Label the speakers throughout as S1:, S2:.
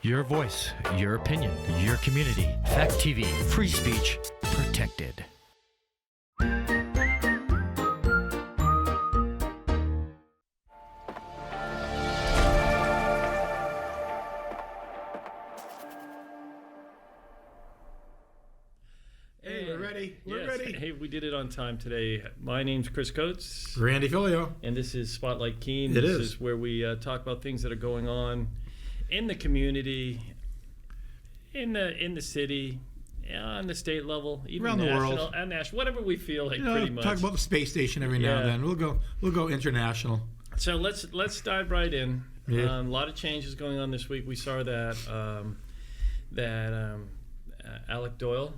S1: Your voice, your opinion, your community. Fact TV, free speech protected.
S2: Hey, we're ready. We're ready.
S3: Hey, we did it on time today. My name's Chris Coates.
S2: Randy Filio.
S3: And this is Spotlight Keene.
S2: It
S3: this
S2: is
S3: where we talk about things that are going on in the community, in the city, on the state level, even
S2: around
S3: national,
S2: the world,
S3: and national, whatever we feel like. Pretty much.
S2: Talk about the space station every now and then. We'll go international.
S3: So let's dive right in.
S2: Yeah.
S3: A lot of changes going on this week. We saw that Alec Doyle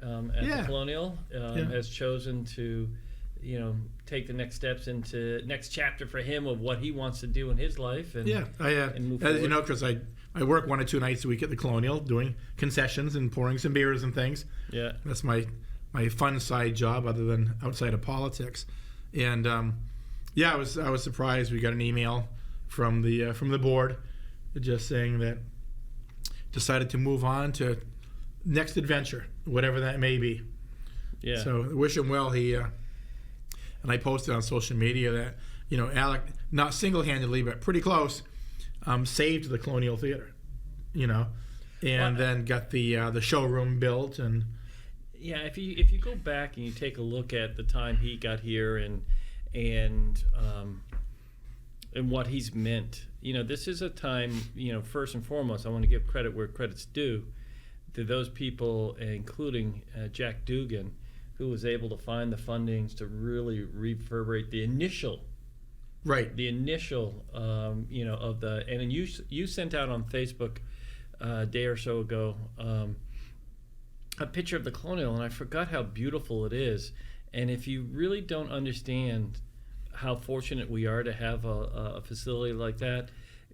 S3: at the Colonial has chosen to, take the next steps into next chapter for him of what he wants to do in his life. And and move forward.
S2: As you know, Chris, I work 1 or 2 nights a week at the Colonial doing concessions and pouring some beers and things. Yeah, that's my fun side job other than outside of politics. And I was surprised. We got an email from the board just saying that decided to move on to next adventure, whatever that may be. Yeah. So wish him well. He and I posted on social media that Alec, not single-handedly but pretty close, saved the Colonial Theater, and then got the showroom built. And
S3: if you go back and you take a look at the time he got here and what he's meant, this is a time, first and foremost, I want to give credit where credit's due to those people, including Jack Dugan, who was able to find the fundings to really reverberate the initial, of the, and then you sent out on Facebook a day or so ago a picture of the Colonial, and I forgot how beautiful it is. And if you really don't understand how fortunate we are to have a facility like that,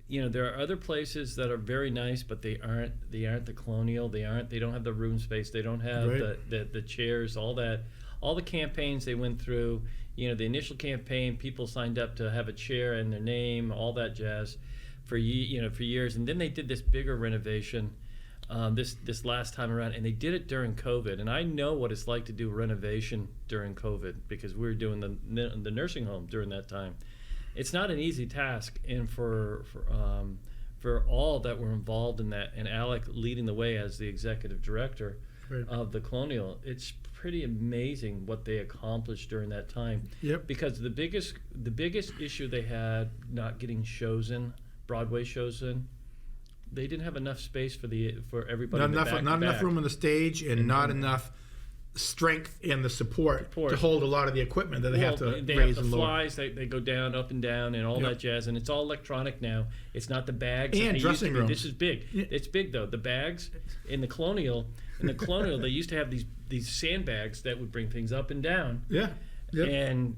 S3: there are other places that are very nice, but they aren't the Colonial. They don't have the room space. They don't have the chairs, all that, all the campaigns they went through. The initial campaign, people signed up to have a chair and their name, all that jazz, for years. And then they did this bigger renovation this last time around, and they did it during COVID. And I know what it's like to do renovation during COVID because we were doing the nursing home during that time. It's not an easy task, and for all that were involved in that, and Alec leading the way as the executive director of the Colonial, it's pretty amazing what they accomplished during that time. Yep. Because the biggest issue they had, not getting shows in, Broadway shows in, they didn't have enough space for everybody.
S2: Not enough room on the stage, and not enough strength and the support to hold a lot of the equipment that they have to raise and lower.
S3: Flies, they go down, up and down, and all that jazz, and it's all electronic now. It's not the bags.
S2: And dressing rooms.
S3: This is big. Yeah. It's big, though. The bags in the Colonial, they used to have these sandbags that would bring things up and down. Yeah. Yep. And,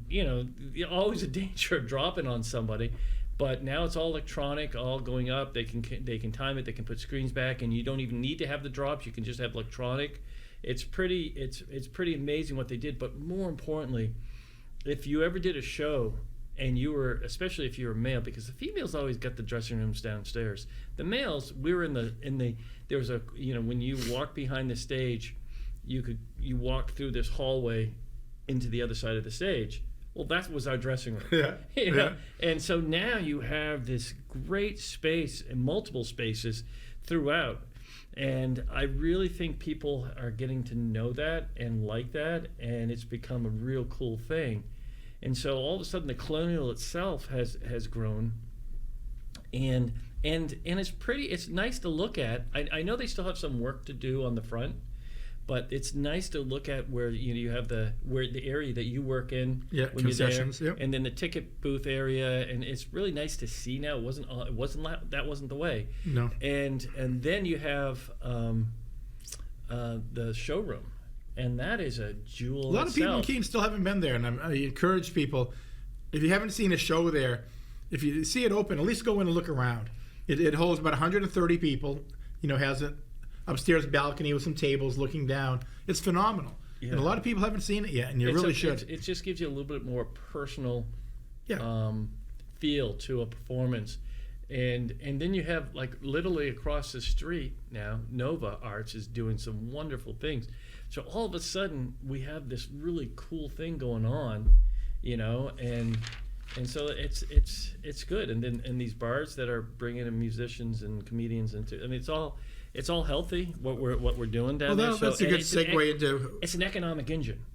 S3: always a danger of dropping on somebody. But now it's all electronic, all going up. They can time it. They can put screens back, and you don't even need to have the drops. You can just have electronic. It's pretty amazing what they did. But more importantly, if you ever did a show and you were, especially if you were a male, because the females always got the dressing rooms downstairs. The males, we were in the there was a, when you walked behind the stage, you walked through this hallway into the other side of the stage. Well, that was our dressing room. Yeah. And so now you have this great space and multiple spaces throughout. And I really think people are getting to know that and like that, and it's become a real cool thing. And so all of a sudden the Colonial itself has grown, and it's nice to look at. I know they still have some work to do on the front, but it's nice to look at where you have the area that you work in when you're there, and then the ticket booth area, and it's really nice to see now. That wasn't the way. No. And then you have the showroom, and that is a jewel.
S2: A lot of people in Keene still haven't been there, and I encourage people, if you haven't seen a show there, if you see it open, at least go in and look around. It holds about 130 people. Has an upstairs balcony with some tables looking down. It's phenomenal. Yeah. And a lot of people haven't seen it yet, and you really should.
S3: It just gives you a little bit more personal feel to a performance. And then you have, like, literally across the street now, Nova Arts is doing some wonderful things. So all of a sudden we have this really cool thing going on, and so it's good. And then these bars that are bringing in musicians and comedians into, I mean, it's all healthy what we're doing down there.
S2: That's a good segue into.
S3: It's an economic engine.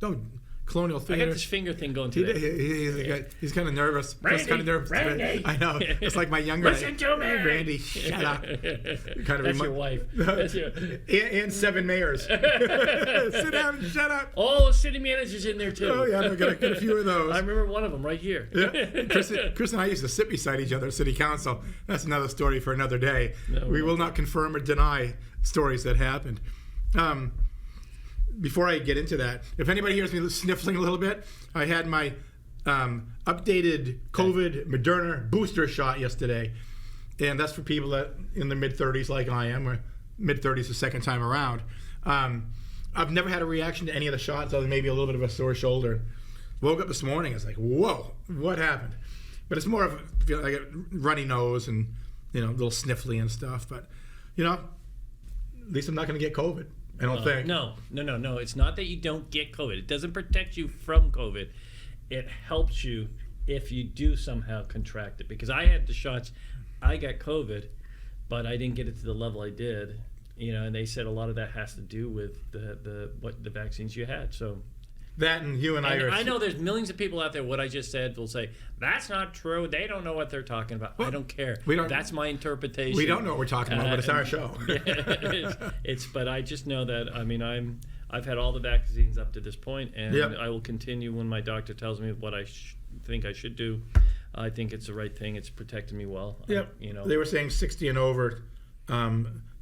S2: No, Colonial Theater.
S3: I got this finger thing going today.
S2: He's kind of nervous.
S3: Randy.
S2: I know. It's like my younger.
S3: Listen to me,
S2: Randy. Shut up.
S3: That's your wife.
S2: And 7 mayors. Sit down and shut up.
S3: All the city managers in there too.
S2: Oh yeah, I got a few of those.
S3: I remember one of them right here.
S2: Yeah. Chris and I used to sit beside each other at City Council. That's another story for another day. No, we will not confirm or deny stories that happened. Before I get into that, if anybody hears me sniffling a little bit, I had my updated COVID Moderna booster shot yesterday. And that's for people that in the mid-30s like I am, or mid-30s the second time around. I've never had a reaction to any of the shots other than maybe a little bit of a sore shoulder. Woke up this morning, it's like, whoa, what happened? But it's more of I get runny nose and, a little sniffly and stuff. But, at least I'm not going to get COVID. I don't think.
S3: No. It's not that you don't get COVID. It doesn't protect you from COVID. It helps you if you do somehow contract it. Because I had the shots, I got COVID, but I didn't get it to the level I did. And they said a lot of that has to do with the vaccines you had. So
S2: that and you and I are.
S3: I know there's millions of people out there. What I just said will say that's not true. They don't know what they're talking about. Well, I don't care. That's my interpretation.
S2: We don't know what we're talking about, but it's our show.
S3: But I just know that. I mean, I've had all the vaccines up to this point, and I will continue when my doctor tells me what I think I should do. I think it's the right thing. It's protecting me well.
S2: Yep. They were saying 60 and over.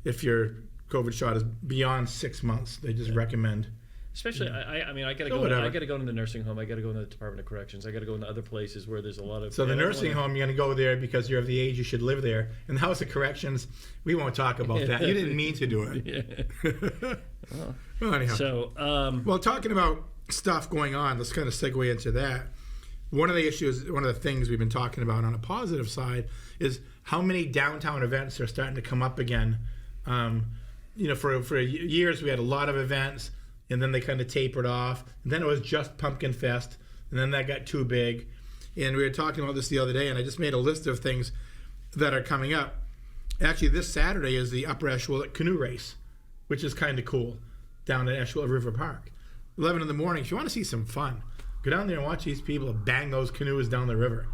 S2: If your COVID shot is beyond 6 months, they just recommend.
S3: Especially, I got to go. I got to go into the nursing home. I got to go into the Department of Corrections. I got to go into other places where there's a lot of.
S2: So the nursing home, you're going to go there because you're of the age you should live there. And the House of Corrections, we won't talk about that. You didn't mean to do it. Well, anyhow.
S3: So,
S2: well, talking about stuff going on, let's kind of segue into that. One of the things we've been talking about on a positive side is how many downtown events are starting to come up again. For years we had a lot of events. And then they kind of tapered off. And then it was just Pumpkin Fest. And then that got too big. And we were talking about this the other day, and I just made a list of things that are coming up. Actually, this Saturday is the Upper Ashwillet Canoe Race, which is kind of cool, down at Ashwillet River Park. 11 in the morning. If you want to see some fun, go down there and watch these people bang those canoes down the river.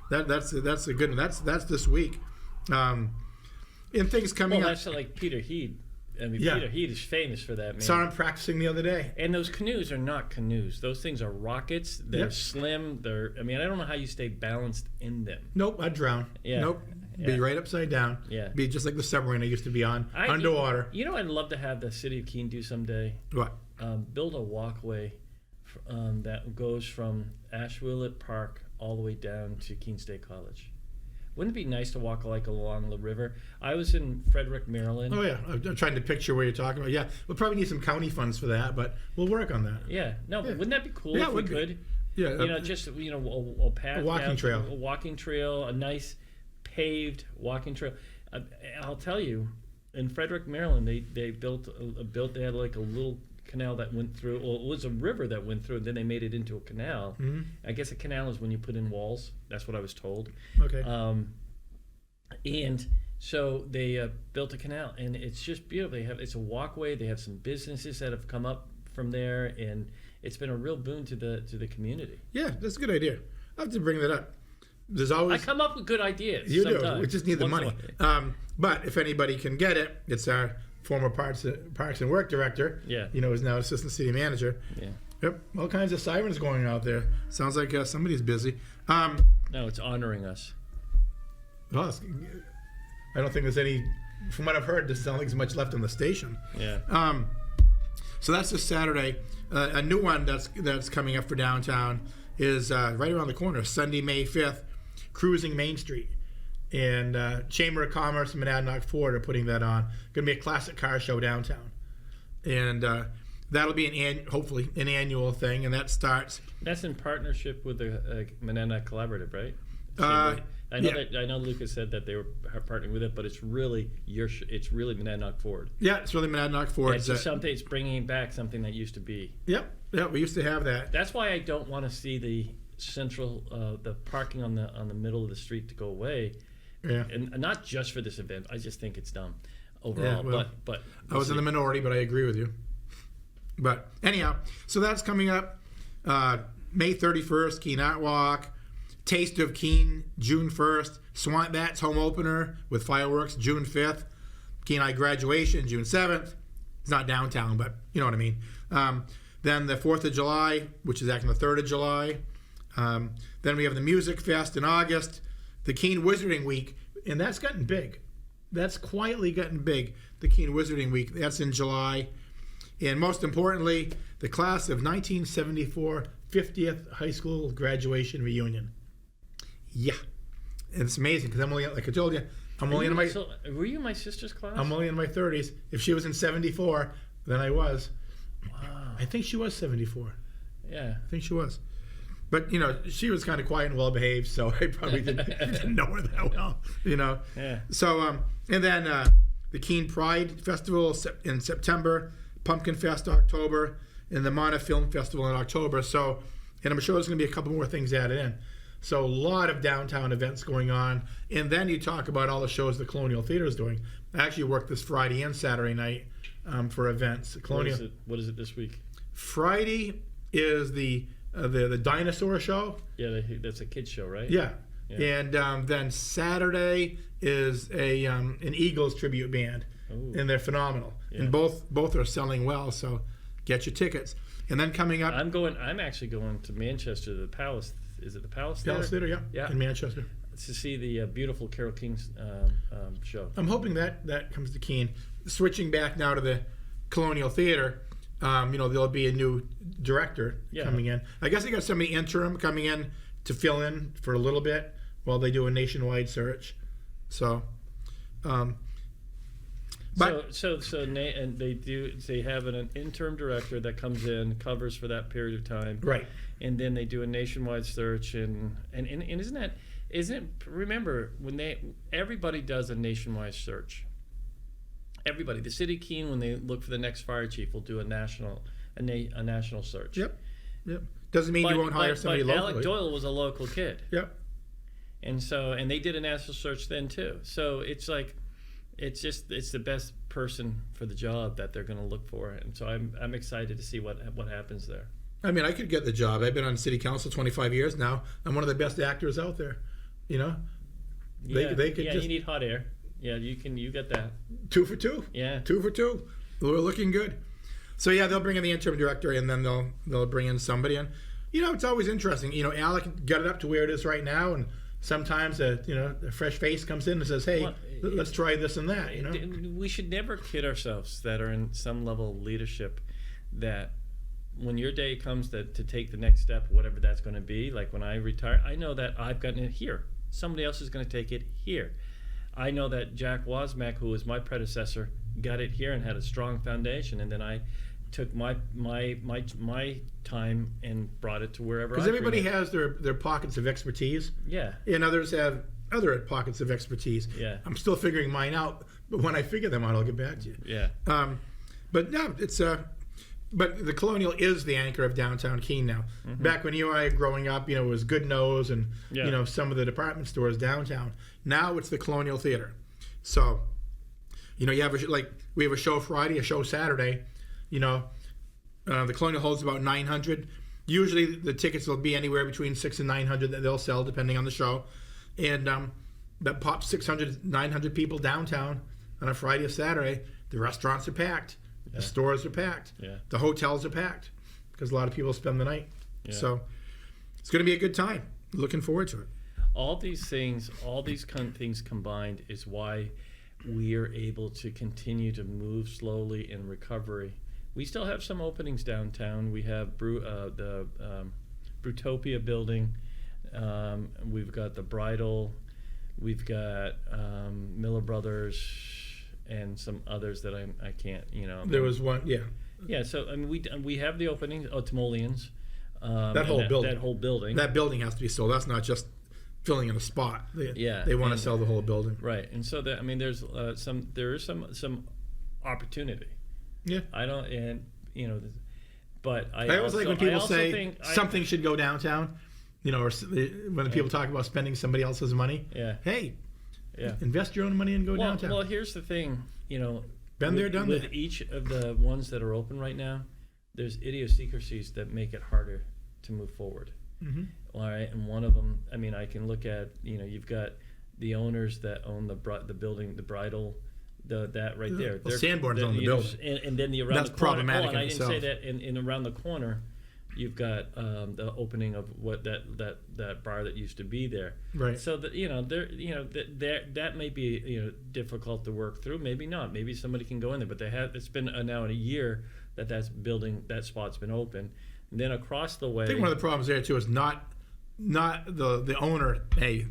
S2: That's a good one. That's this week. And things coming up.
S3: Well, that's like Peter Heed. Peter Heed is famous for that, man.
S2: Saw him practicing the other day.
S3: And those canoes are not canoes. Those things are rockets. They're slim. I don't know how you stay balanced in them.
S2: Nope, I'd drown.
S3: Yeah.
S2: Nope. Be right upside down.
S3: Yeah.
S2: Be just like the submarine I used to be on, underwater.
S3: I'd love to have the city of Keene do someday?
S2: What?
S3: Build a walkway that goes from Ashwillet Park all the way down to Keene State College. Wouldn't it be nice to walk along the river? I was in Frederick, Maryland.
S2: Oh yeah, I'm trying to picture where you're talking about. Yeah, we'll probably need some county funds for that, but we'll work on that.
S3: Yeah, no, but wouldn't that be cool if we could?
S2: Yeah,
S3: a path,
S2: a walking trail,
S3: a nice paved walking trail. I'll tell you, in Frederick, Maryland, they had like a little canal that went through, or it was a river that went through, and then they made it into a canal. Mm-hmm. I guess a canal is when you put in walls. That's what I was told.
S2: Okay.
S3: And so they built a canal, and it's just beautiful. It's a walkway. They have some businesses that have come up from there, and it's been a real boon to the community.
S2: Yeah, that's a good idea. I have to bring that up. There's always
S3: I come up with good ideas.
S2: You
S3: sometimes.
S2: do. We just need the money. But if anybody can get it, it's our former Parks and Work director.
S3: Yeah.
S2: Is now assistant city manager.
S3: Yeah.
S2: Yep. All kinds of sirens going out there. Sounds like somebody's busy.
S3: No, it's honoring us.
S2: Well, I don't think there's any. From what I've heard, doesn't sound like there's much left on the station.
S3: Yeah.
S2: So that's this Saturday. A new one that's coming up for downtown is right around the corner, Sunday, May 5th, Cruising Main Street. And Chamber of Commerce and Monadnock Ford are putting that on. Going to be a classic car show downtown. And that'll be hopefully an annual thing, and that starts.
S3: That's in partnership with the Monadnock Collaborative, right? I know Lucas said that they were partnering with it, but it's really it's really Monadnock Ford.
S2: Yeah, it's really Monadnock Ford.
S3: It's just something. It's bringing back something that used to be.
S2: Yep. Yeah, we used to have that.
S3: That's why I don't want to see the central the parking on the middle of the street to go away.
S2: Yeah.
S3: And not just for this event. I just think it's dumb overall.
S2: Yeah, well,
S3: but
S2: I was in the minority, but I agree with you. But anyhow, so that's coming up May 31st, Keene Art Walk. Taste of Keene, June 1st. Swamp Bats home opener with fireworks, June 5th. Kenai graduation, June 7th. It's not downtown, but you know what I mean. Then the 4th of July, which is actually the 3rd of July. Then we have the Music Fest in August. The Keene Wizarding Week, and that's gotten big. That's quietly gotten big, the Keene Wizarding Week. That's in July. And most importantly, the class of 1974 50th high school graduation reunion. Yeah. And it's amazing because I'm only, like I told you,
S3: were you in my sister's class?
S2: I'm only in my 30s. If she was in 74, then I was.
S3: Wow.
S2: I think she was 74.
S3: Yeah.
S2: I think she was. But, you know, she was kind of quiet and well-behaved, so I probably didn't know her that well, you know. Yeah. So, and then the Keene Pride Festival in September, Pumpkin Fest October, and the Mana Film Festival in October. So, and I'm sure there's going to be a couple more things added in. So a lot of downtown events going on. And then you talk about all the shows the Colonial Theater is doing. I actually worked this Friday and Saturday night for events. Colonial.
S3: What is it this week?
S2: Friday is the dinosaur show.
S3: Yeah, that's a kid's show, right?
S2: Yeah. And then Saturday is an Eagles tribute band. Ooh. And they're phenomenal. Yeah. And both are selling well, so get your tickets. And then coming up,
S3: I'm actually going to Manchester, the Palace. Is it the Palace Theater?
S2: Palace Theater, yeah, in Manchester.
S3: To see the beautiful Carole King's show.
S2: I'm hoping that comes to Keene. Switching back now to the Colonial Theater, there'll be a new director coming in. I guess they got somebody interim coming in to fill in for a little bit while they do a nationwide search. So, and they have an interim director that comes in, covers for that period of time, right?
S3: And then they do a nationwide search, and remember when everybody does a nationwide search. Everybody, the city of Keene, when they look for the next fire chief, will do a national search. Yep.
S2: Doesn't mean you won't hire somebody locally.
S3: Alec Doyle was a local kid.
S2: Yep.
S3: And they did a national search then too. So it's like, it's the best person for the job that they're going to look for, and so I'm excited to see what happens there.
S2: I mean, I could get the job. I've been on city council 25 years now. I'm one of the best actors out there. You know, they could just.
S3: You need hot air. Yeah, you get that.
S2: 2 for 2.
S3: Yeah.
S2: 2 for 2. We're looking good. So yeah, they'll bring in the interim director, and then they'll bring in somebody. And you know, it's always interesting. You know, Alec got it up to where it is right now, and sometimes a fresh face comes in and says, "Hey, let's try this and that." You know,
S3: we should never kid ourselves that are in some level of leadership that when your day comes to take the next step, whatever that's going to be, like when I retire, I know that I've gotten it here. Somebody else is going to take it here. I know that Jack Wozmak, who was my predecessor, got it here and had a strong foundation, and then I took my time and brought it to wherever.
S2: Because everybody has their pockets of expertise.
S3: Yeah.
S2: And others have other pockets of expertise.
S3: Yeah.
S2: I'm still figuring mine out, but when I figure them out, I'll get back to you.
S3: Yeah.
S2: But no, it's but the Colonial is the anchor of downtown Keene now. Mm-hmm. Back when you and I were growing up, it was Good Nose and some of the department stores downtown. Now it's the Colonial Theater. So, you have we have a show Friday, a show Saturday. The Colonial holds about 900. Usually the tickets will be anywhere between 600 and 900 that they'll sell depending on the show. And that pops 600, 900 people downtown on a Friday or Saturday. The restaurants are packed. The stores are packed. Yeah. The hotels are packed because a lot of people spend the night. Yeah. So it's going to be a good time. Looking forward to it.
S3: All these things combined is why we are able to continue to move slowly in recovery. We still have some openings downtown. We have the Brutopia building. We've got the Bridal. We've got Miller Brothers and some others that I can't.
S2: There was one, yeah.
S3: Yeah. So we have the openings. Timoleons.
S2: That whole building.
S3: That whole building.
S2: That building has to be sold. That's not just filling in a spot. They want to sell the whole building.
S3: Right, and so that, I mean, there is some opportunity.
S2: Yeah,
S3: I don't, and you know, but I
S2: always
S3: also,
S2: like when people say
S3: think
S2: something should go downtown. You know, or when people talk about spending somebody else's money.
S3: Yeah.
S2: Hey.
S3: Yeah.
S2: Invest your own money and go downtown.
S3: Well, here's the thing. You know,
S2: been there, done that.
S3: With each of the ones that are open right now, there's idiosyncrasies that make it harder to move forward.
S2: Mm-hmm.
S3: All right, and one of them, I mean, I can look at, you know, you've got the owners that own the building, the bridal, that right there.
S2: Well, Sanborn's on the building,
S3: and then around
S2: that's
S3: the corner.
S2: problematic.
S3: I didn't say that. In around the corner, you've got the opening of what that bar that used to be there.
S2: Right.
S3: So that, you know, that may be, you know, difficult to work through. Maybe not. Maybe somebody can go in there. But it's been now in a year that spot's been open. And then across the way,
S2: I think one of the problems there too is not the owner, A,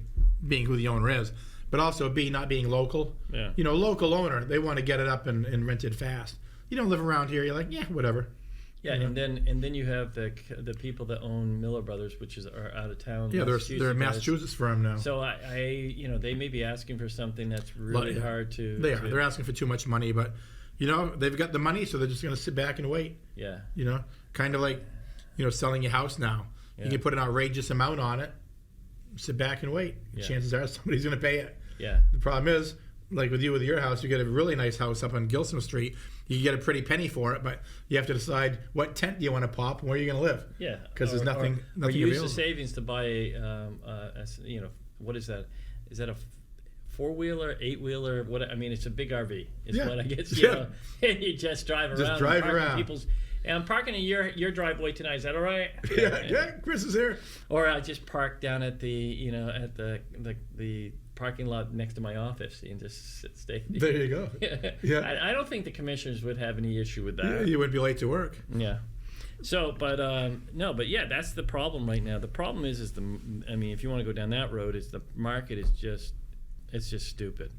S2: being who the owner is, but also B, not being local.
S3: Yeah.
S2: You know, local owner, they want to get it up and rent it fast. You don't live around here, you're like, yeah, whatever.
S3: Yeah,
S2: you know?
S3: and then you have the people that own Miller Brothers, which are out of town.
S2: Yeah, they're a Massachusetts firm now.
S3: So I you know, they may be asking for something that's really hard to.
S2: They're asking for too much money, but you know, they've got the money, so they're just going to sit back and wait.
S3: Yeah.
S2: You know, kind of like, you know, selling your house now. Yeah. You can put an outrageous amount on it, sit back and wait. Yeah. Chances are somebody's going to pay it.
S3: Yeah.
S2: The problem is, like with your house, you get a really nice house up on Gilson Street. You get a pretty penny for it, but you have to decide what tent do you want to pop and where you're going to live.
S3: Yeah.
S2: Because there's nothing
S3: or use
S2: available.
S3: the savings to buy you know, what is that? Is that a 4-wheeler, 8-wheeler? What, I mean, it's a big RV. Is what I guess. You know, and you just drive around.
S2: Just drive around.
S3: I'm parking in your driveway tonight. Is that all right?
S2: Yeah, Chris is here.
S3: Or I just park down at the parking lot next to my office and just stay.
S2: There you go. Yeah.
S3: I don't think the commissioners would have any issue with that.
S2: Yeah, you wouldn't be late to work.
S3: Yeah. So, but yeah, that's the problem right now. The problem is I mean, if you want to go down that road, is the market is just stupid.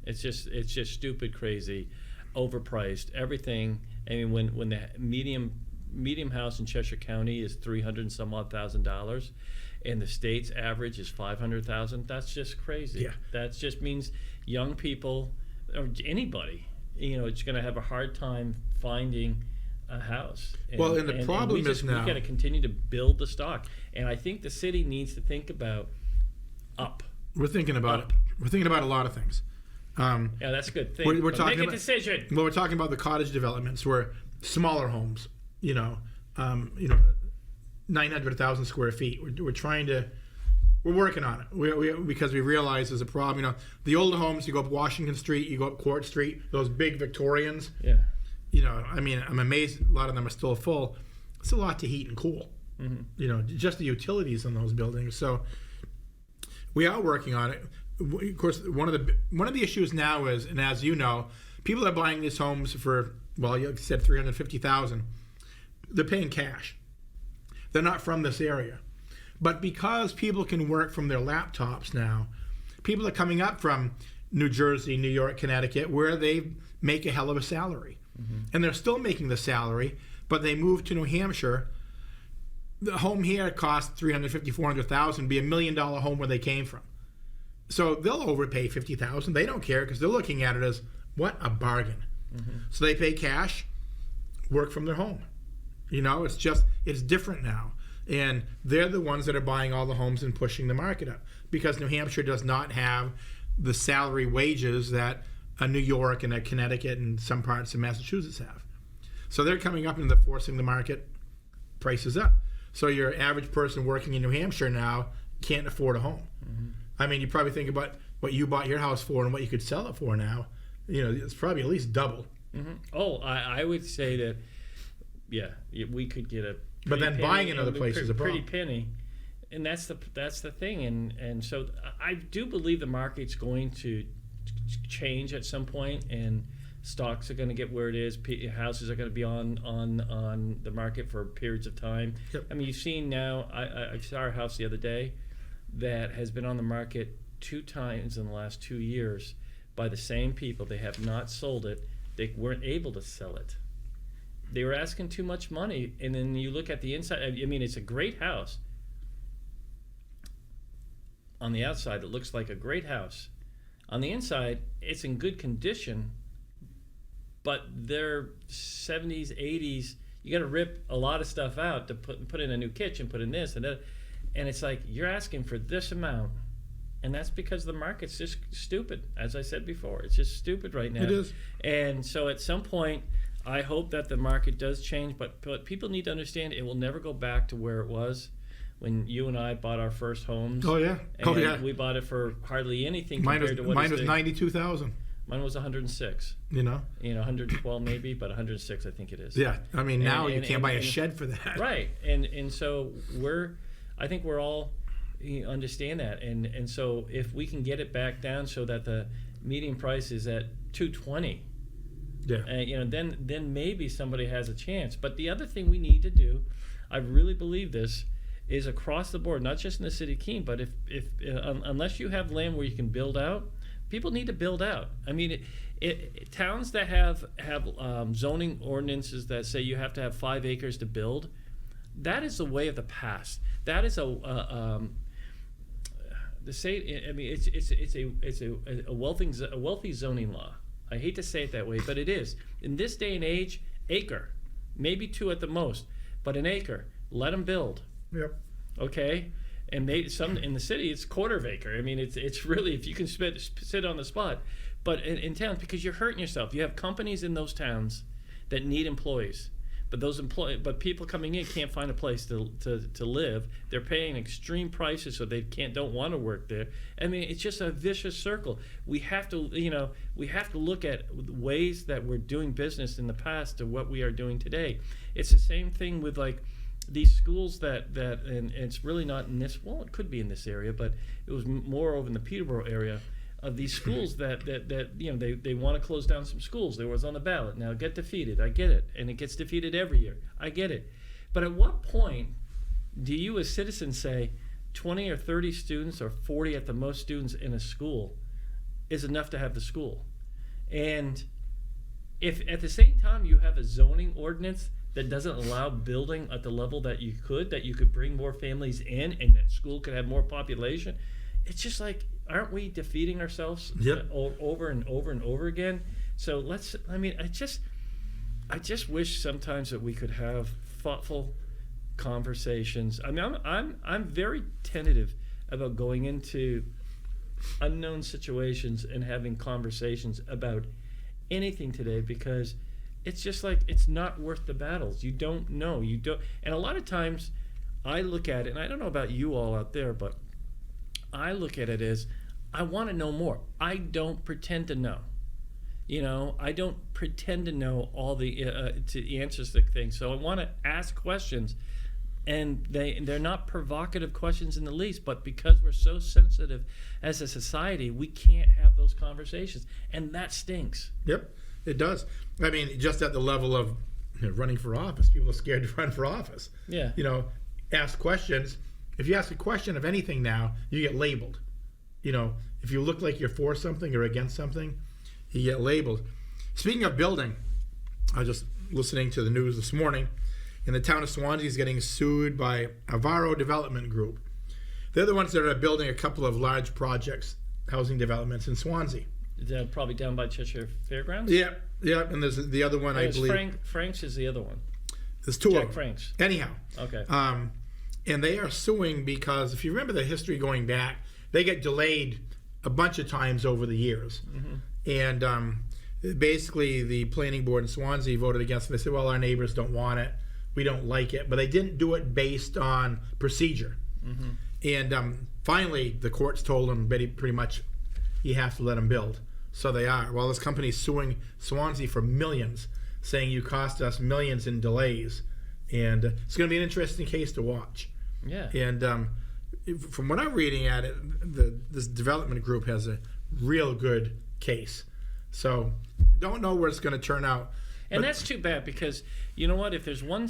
S3: It's just stupid, crazy, overpriced, everything. I mean, when the medium house in Cheshire County is $300 and some odd $1,000, and the state's average is $500,000, that's just crazy.
S2: Yeah.
S3: That just means young people or anybody, you know, it's going to have a hard time finding a house.
S2: And the problem is now
S3: we got to continue to build the stock, and I think the city needs to think about up.
S2: We're thinking about it. We're thinking about a lot of things.
S3: Yeah, that's a good thing.
S2: We're talking
S3: make a decision.
S2: Well, we're talking about the cottage developments, where smaller homes, 900, 1,000 square feet. We're working on it. Because we realize there's a problem. You know, the older homes, you go up Washington Street, you go up Court Street, those big Victorians.
S3: Yeah.
S2: You know, I mean, I'm amazed a lot of them are still full. It's a lot to heat and cool. Mm-hmm. You know, just the utilities in those buildings. So we are working on it. Of course, one of the issues now is, and as you know, people are buying these homes for, well, you said $350,000. They're paying cash. They're not from this area. But because people can work from their laptops now, people are coming up from New Jersey, New York, Connecticut, where they make a hell of a salary. Mm-hmm. And they're still making the salary, but they move to New Hampshire. The home here costs $350,000, $400,000, be $1 million home where they came from. So they'll overpay $50,000. They don't care because they're looking at it as, what a bargain. Mm-hmm. So they pay cash, work from their home. You know, it's different now. And they're the ones that are buying all the homes and pushing the market up because New Hampshire does not have the salary wages that a New York and a Connecticut and some parts of Massachusetts have. So they're coming up and they're forcing the market prices up. So your average person working in New Hampshire now can't afford a home. Mm-hmm. I mean, you probably think about what you bought your house for and what you could sell it for now. You know, it's probably at least double.
S3: Mm-hmm. Oh, I would say that, yeah, we could get a.
S2: But then buying in other places is a problem.
S3: Pretty penny, and that's the thing, and so I do believe the market's going to change at some point, and stocks are going to get where it is. Houses are going to be on the market for periods of time. Yep. I mean, you've seen now. I saw a house the other day that has been on the market 2 times in the last 2 years by the same people. They have not sold it. They weren't able to sell it. They were asking too much money, and then you look at the inside. I mean, it's a great house. on the outside that looks like a great house. On the inside, it's in good condition, but they're 70s, 80s. You got to rip a lot of stuff out to put in a new kitchen, put in this and that. And it's like, you're asking for this amount. And that's because the market's just stupid. As I said before, it's just stupid right now.
S2: It is.
S3: And so at some point, I hope that the market does change, but people need to understand it will never go back to where it was when you and I bought our first homes.
S2: Oh, yeah.
S3: And we bought it for hardly anything compared to what
S2: mine was $92,000.
S3: Mine was 106. 112 maybe, but 106 I think it is.
S2: Yeah, I mean, now you can't buy a shed for that.
S3: Right, and so I think we're all understand that, and so if we can get it back down so that the median price is at 220, then maybe somebody has a chance. But the other thing we need to do, I really believe this, is across the board, not just in the city of Keene, but if unless you have land where you can build out, people need to build out. I mean, towns that have zoning ordinances that say you have to have 5 acres to build, that is the way of the past. That is the state. I mean, it's a wealthy zoning law. I hate to say it that way, but it is. In this day and age, acre, maybe 2 at the most, but an acre, let them build.
S2: Yep.
S3: Okay. And some in the city, it's quarter of acre. I mean, it's really, if you can sit on the spot. But in towns, because you're hurting yourself. You have companies in those towns that need employees, but people coming in can't find a place to live. They're paying extreme prices, so they don't want to work there. I mean, it's just a vicious circle. We have to look at ways that we're doing business in the past to what we are doing today. It's the same thing with like these schools that and it's really not in this, well, it could be in this area, but it was more over in the Peterborough area of these schools that they want to close down some schools. There was on the ballot. Now get defeated. I get it. And it gets defeated every year. I get it. But at what point do you as citizens say 20 or 30 students or 40 at the most students in a school is enough to have the school? And if at the same time you have a zoning ordinance that doesn't allow building at the level that you could bring more families in and that school could have more population, it's just like, aren't we defeating ourselves over and over and over again? So I just wish sometimes that we could have thoughtful conversations. I mean, I'm very tentative about going into unknown situations and having conversations about anything today, because it's just like, it's not worth the battles. You don't know. And a lot of times I look at it, and I don't know about you all out there, but I look at it as, I want to know more. I don't pretend to know. I don't pretend to know all the answers to things. So I want to ask questions, and they're not provocative questions in the least, but because we're so sensitive as a society, we can't have those conversations, and that stinks.
S2: Yep, it does. I mean, just at the level of running for office, people are scared to run for office.
S3: Yeah.
S2: Ask questions. If you ask a question of anything now, you get labeled. If you look like you're for something or against something, you get labeled. Speaking of building, I was just listening to the news this morning, and the town of Swanzey is getting sued by Avaro Development Group. They're the ones that are building a couple of large projects, housing developments in Swanzey.
S3: Probably down by Cheshire Fairgrounds?
S2: Yeah, and there's the other one, I believe.
S3: Frank's is the other one.
S2: There's 2 of them.
S3: Frank's.
S2: Anyhow.
S3: Okay.
S2: And they are suing because, if you remember the history going back, they get delayed a bunch of times over the years. Mm-hmm. And basically the planning board in Swanzey voted against it. They said, well, our neighbors don't want it. We don't like it. But they didn't do it based on procedure. Mm-hmm. And finally, the courts told them pretty much, you have to let them build. So they are. Well, this company is suing Swanzey for millions, saying you cost us millions in delays. And it's going to be an interesting case to watch.
S3: Yeah.
S2: And from what I'm reading at it, this development group has a real good case. So don't know where it's going to turn out.
S3: And that's too bad, because you know what? If there's one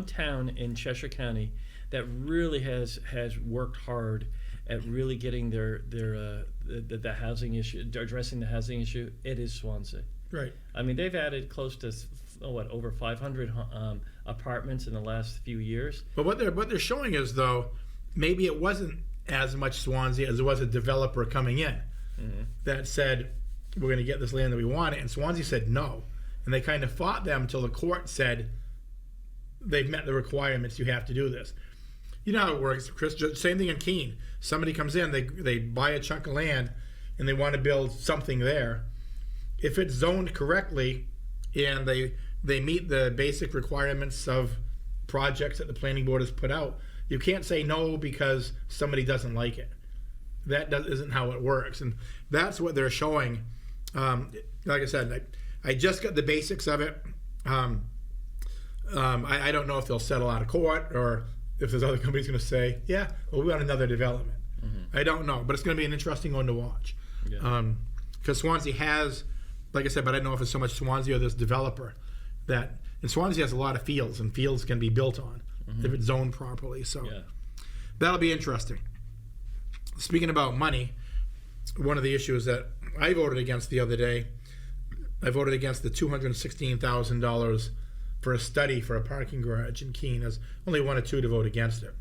S3: town in Cheshire County that really has worked hard at really getting the housing issue, addressing the housing issue, it is Swanzey.
S2: Right.
S3: I mean, they've added close to over 500 apartments in the last few years.
S2: But what they're showing is, though, maybe it wasn't as much Swanzey as there was a developer coming in that said, we're going to get this land that we want it. And Swanzey said no. And they kind of fought them until the court said, they've met the requirements, you have to do this. You know how it works, Chris. Same thing in Keene. Somebody comes in, they buy a chunk of land, and they want to build something there. If it's zoned correctly, and they meet the basic requirements of projects that the planning board has put out, you can't say no because somebody doesn't like it. That isn't how it works, and that's what they're showing. Like I said, I just got the basics of it. I don't know if they'll settle out of court or if there's other companies going to say, yeah, well, we want another development. I don't know, but it's going to be an interesting one to watch. Because Swanzey has, like I said, but I don't know if it's so much Swanzey or this developer and Swanzey has a lot of fields, and fields can be built on if it's zoned properly. So that'll be interesting. Speaking about money, one of the issues that I voted against the other day, I voted against the $216,000 for a study for a parking garage in Keene. There's only one or two to vote against it.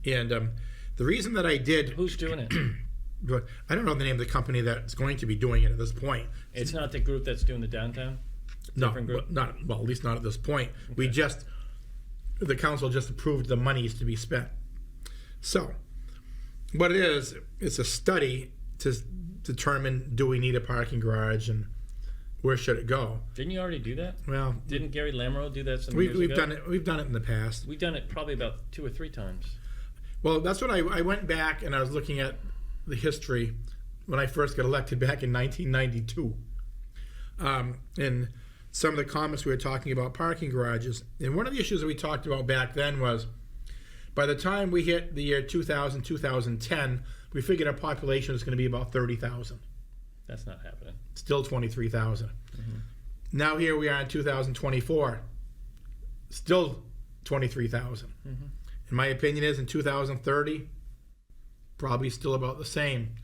S2: And the reason that I did...
S3: Who's doing it?
S2: I don't know the name of the company that's going to be doing it at this point.
S3: It's not the group that's doing the downtown?
S2: No, at least not at this point. Okay. The council just approved the monies to be spent. So, what it is, it's a study to determine, do we need a parking garage and where should it go?
S3: Didn't you already do that?
S2: Well,
S3: didn't Gary Lamoureux do that some years ago?
S2: We've done it in the past.
S3: We've done it probably about 2 or 3 times.
S2: Well, that's what I went back and I was looking at the history when I first got elected back in 1992. And some of the comments we were talking about parking garages. And one of the issues that we talked about back then was, by the time we hit the year 2000, 2010, we figured our population was going to be about 30,000.
S3: That's not happening.
S2: Still 23,000. Now here we are in 2024. Still 23,000. In my opinion is in 2030, probably still about the same.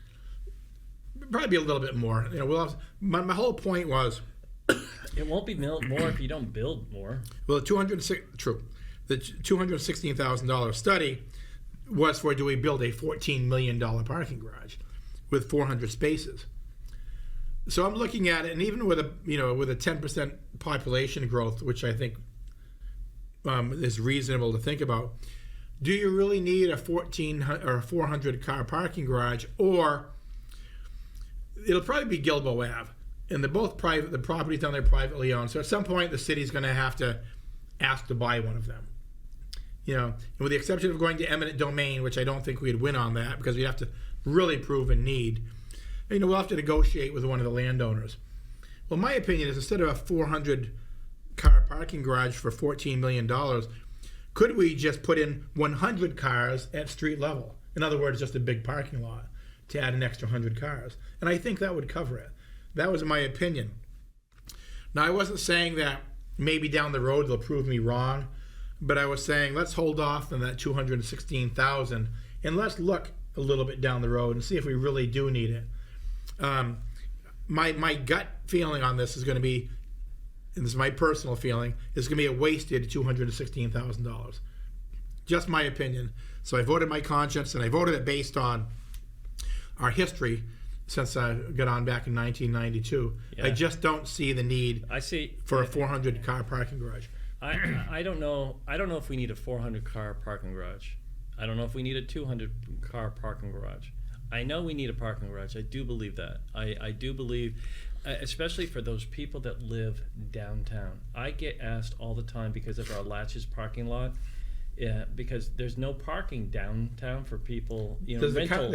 S2: Probably be a little bit more. We'll have, my whole point was...
S3: It won't be more if you don't build more.
S2: Well, the $216,000 study was for, do we build a $14 million parking garage with 400 spaces? So I'm looking at it, and even with a 10% population growth, which I think is reasonable to think about, do you really need a 400 car parking garage? Or it'll probably be Gilboa Ave, and they're both private. The property's down there privately owned. So at some point, the city's going to have to ask to buy one of them. And with the exception of going to eminent domain, which I don't think we'd win on that because we have to really prove a need. We'll have to negotiate with one of the landowners. Well, my opinion is, instead of a 400 car parking garage for $14 million, could we just put in 100 cars at street level? In other words, just a big parking lot to add an extra 100 cars. And I think that would cover it. That was my opinion. Now, I wasn't saying that maybe down the road they'll prove me wrong, but I was saying let's hold off on that $216,000 and let's look a little bit down the road and see if we really do need it. My gut feeling on this is going to be, and this is my personal feeling, is going to be a wasted $216,000. Just my opinion. So I voted my conscience, and I voted it based on our history since I got on back in 1992. I just don't see the need for a 400 car parking garage.
S3: I don't know if we need a 400 car parking garage. I don't know if we need a 200 car parking garage. I know we need a parking garage. I do believe that. I do believe, especially for those people that live downtown. I get asked all the time because of our Latches parking lot, because there's no parking downtown for people.
S2: Does
S3: rental.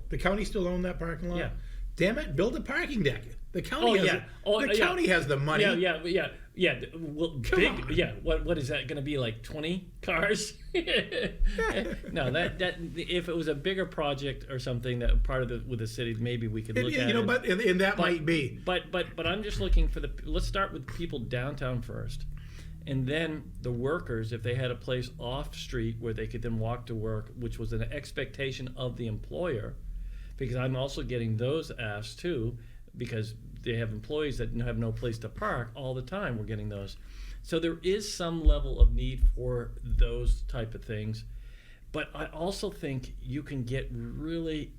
S2: The county still own that parking lot?
S3: Yeah.
S2: Damn it! Build a parking deck. The county county has the money.
S3: Yeah. Well, big. Yeah. What is that going to be, like 20 cars? No, that if it was a bigger project or something that part of with the city, maybe we could look at it.
S2: But that might be.
S3: But I'm just looking for let's start with people downtown first, and then the workers, if they had a place off street where they could then walk to work, which was an expectation of the employer, because I'm also getting those asked too, because they have employees that have no place to park all the time. We're getting those. So there is some level of need for those type of things. But I also think you can get really,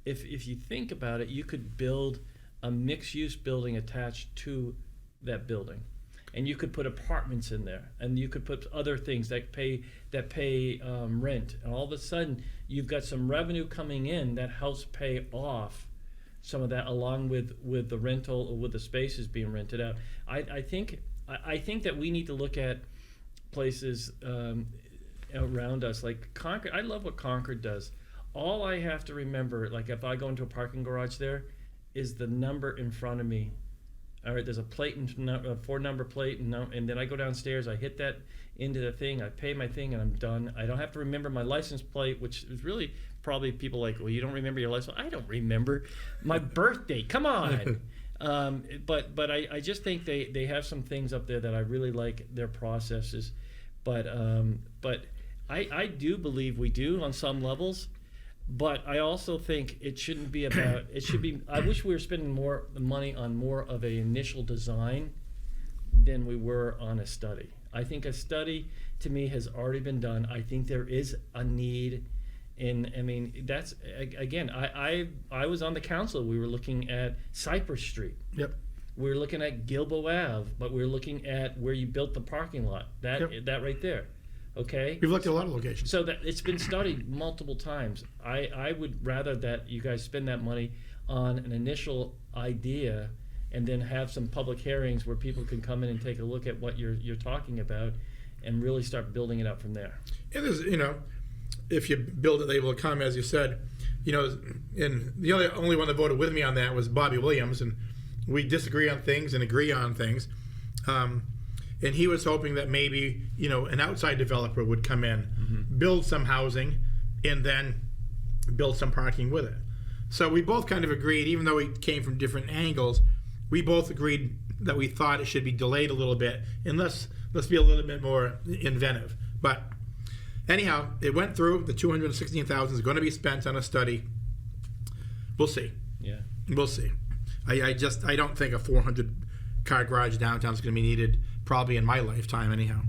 S3: if you think about it, you could build a mixed-use building attached to that building, and you could put apartments in there, and you could put other things that pay rent, and all of a sudden you've got some revenue coming in that helps pay off some of that, along with the rental or with the spaces being rented out. I think that we need to look at places around us like Concord. I love what Concord does. All I have to remember, like if I go into a parking garage there, is the number in front of me. All right, there's a plate, a 4-number plate, and then I go downstairs, I hit that into the thing, I pay my thing, and I'm done. I don't have to remember my license plate, which is really probably people like, well, you don't remember your license? I don't remember my birthday. Come on. But I just think they have some things up there that I really like their processes. But I do believe we do on some levels. But I also think it shouldn't be about, it should be, I wish we were spending more money on more of an initial design than we were on a study. I think a study, to me, has already been done. I think there is a need that's, again, I was on the council. We were looking at Cypress Street.
S2: Yep.
S3: We were looking at Gilboa Ave, but we were looking at where you built the parking lot, that right there. Okay.
S2: We've looked at a lot of locations.
S3: So that it's been studied multiple times. I would rather that you guys spend that money on an initial idea, and then have some public hearings where people can come in and take a look at what you're talking about, and really start building it up from there.
S2: And there's, if you build it, they will come, as you said. And the only one that voted with me on that was Bobby Williams, and we disagree on things and agree on things. And he was hoping that maybe, an outside developer would come in, build some housing, and then build some parking with it. So we both kind of agreed, even though we came from different angles, we both agreed that we thought it should be delayed a little bit, and let's be a little bit more inventive. But anyhow, it went through. The $216,000 is going to be spent on a study. We'll see.
S3: Yeah.
S2: We'll see. I don't think a 400-car garage downtown is going to be needed, probably in my lifetime anyhow.